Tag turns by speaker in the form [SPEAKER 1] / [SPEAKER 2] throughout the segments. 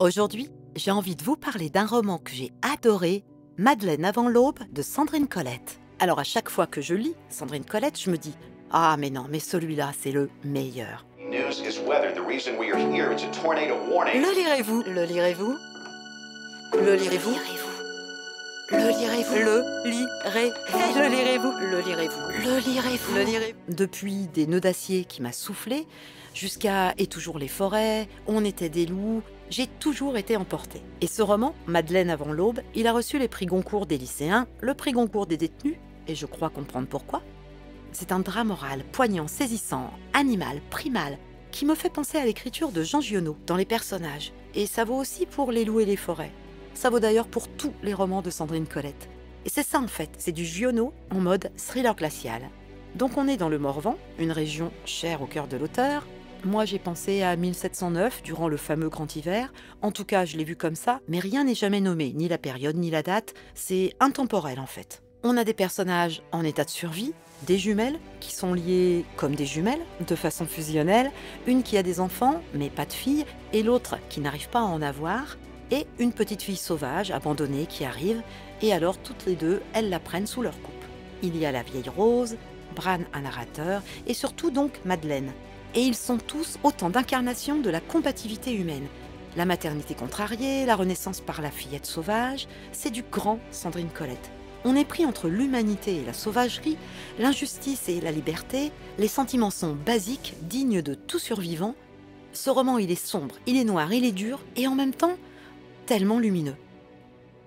[SPEAKER 1] Aujourd'hui, j'ai envie de vous parler d'un roman que j'ai adoré, Madeleine avant l'aube de Sandrine Colette. Alors à chaque fois que je lis Sandrine Colette, je me dis « Ah mais non, mais celui-là c'est le meilleur ». Le lirez-vous? Le lirez-vous? Le lirez-vous? Le lirez-vous? Le lirez-vous? Le lirez-vous? Le lirez-vous? Le lirez-vous? Le lirez-vous? Depuis Des nœuds d'acier qui m'a soufflé, jusqu'à Et toujours les forêts, On était des loups, j'ai toujours été emportée. Et ce roman, Madeleine avant l'aube, il a reçu les prix Goncourt des lycéens, le prix Goncourt des détenus, et je crois comprendre pourquoi. C'est un drame oral, poignant, saisissant, animal, primal, qui me fait penser à l'écriture de Jean Giono dans les personnages. Et ça vaut aussi pour Les loups et les forêts. Ça vaut d'ailleurs pour tous les romans de Sandrine Colette. Et c'est ça en fait, c'est du Giono en mode thriller glacial. Donc on est dans le Morvan, une région chère au cœur de l'auteur. Moi j'ai pensé à 1709, durant le fameux grand hiver. En tout cas je l'ai vu comme ça, mais rien n'est jamais nommé, ni la période, ni la date. C'est intemporel en fait. On a des personnages en état de survie, des jumelles qui sont liées comme des jumelles, de façon fusionnelle, une qui a des enfants, mais pas de filles, et l'autre qui n'arrive pas à en avoir, et une petite fille sauvage, abandonnée, qui arrive, et alors toutes les deux, elles la prennent sous leur coupe. Il y a la vieille Rose, Bran un narrateur, et surtout donc Madeleine. Et ils sont tous autant d'incarnations de la combativité humaine. La maternité contrariée, la renaissance par la fillette sauvage, c'est du grand Sandrine Colette. On est pris entre l'humanité et la sauvagerie, l'injustice et la liberté, les sentiments sont basiques, dignes de tout survivant. Ce roman, il est sombre, il est noir, il est dur, et en même temps, tellement lumineux.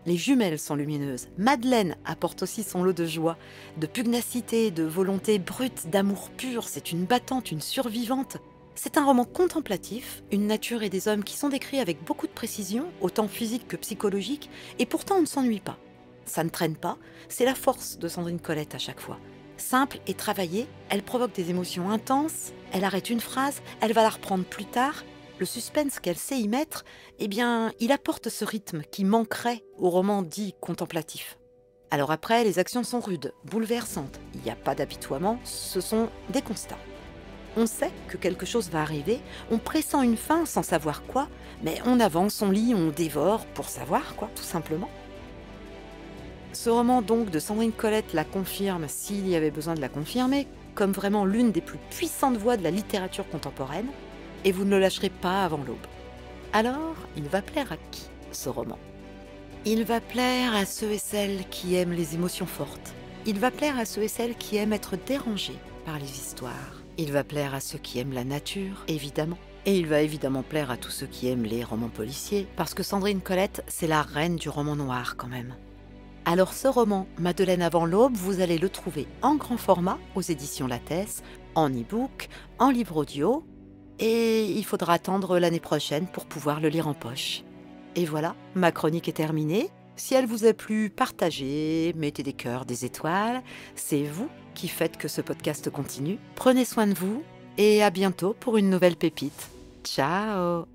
[SPEAKER 1] Les jumelles sont lumineuses. Madeleine apporte aussi son lot de joie, de pugnacité, de volonté brute, d'amour pur. C'est une battante, une survivante. C'est un roman contemplatif, une nature et des hommes qui sont décrits avec beaucoup de précision, autant physique que psychologique, et pourtant on ne s'ennuie pas. Ça ne traîne pas, c'est la force de Sandrine Colette à chaque fois. Simple et travaillée, elle provoque des émotions intenses, elle arrête une phrase, elle va la reprendre plus tard. Le suspense qu'elle sait y mettre, eh bien, il apporte ce rythme qui manquerait au roman dit contemplatif. Alors après, les actions sont rudes, bouleversantes, il n'y a pas d'apitoiement, ce sont des constats. On sait que quelque chose va arriver, on pressent une fin sans savoir quoi, mais on avance, on lit, on dévore pour savoir quoi, tout simplement. Ce roman donc de Sandrine Colette la confirme, s'il y avait besoin de la confirmer, comme vraiment l'une des plus puissantes voix de la littérature contemporaine, et vous ne le lâcherez pas avant l'aube. Alors, il va plaire à qui, ce roman? Il va plaire à ceux et celles qui aiment les émotions fortes. Il va plaire à ceux et celles qui aiment être dérangés par les histoires. Il va plaire à ceux qui aiment la nature, évidemment. Et il va évidemment plaire à tous ceux qui aiment les romans policiers, parce que Sandrine Colette, c'est la reine du roman noir quand même. Alors ce roman, Madeleine avant l'aube, vous allez le trouver en grand format aux éditions Lattès, en e-book, en livre audio, et il faudra attendre l'année prochaine pour pouvoir le lire en poche. Et voilà, ma chronique est terminée. Si elle vous a plu, partagez, mettez des cœurs, des étoiles. C'est vous qui faites que ce podcast continue. Prenez soin de vous et à bientôt pour une nouvelle pépite. Ciao!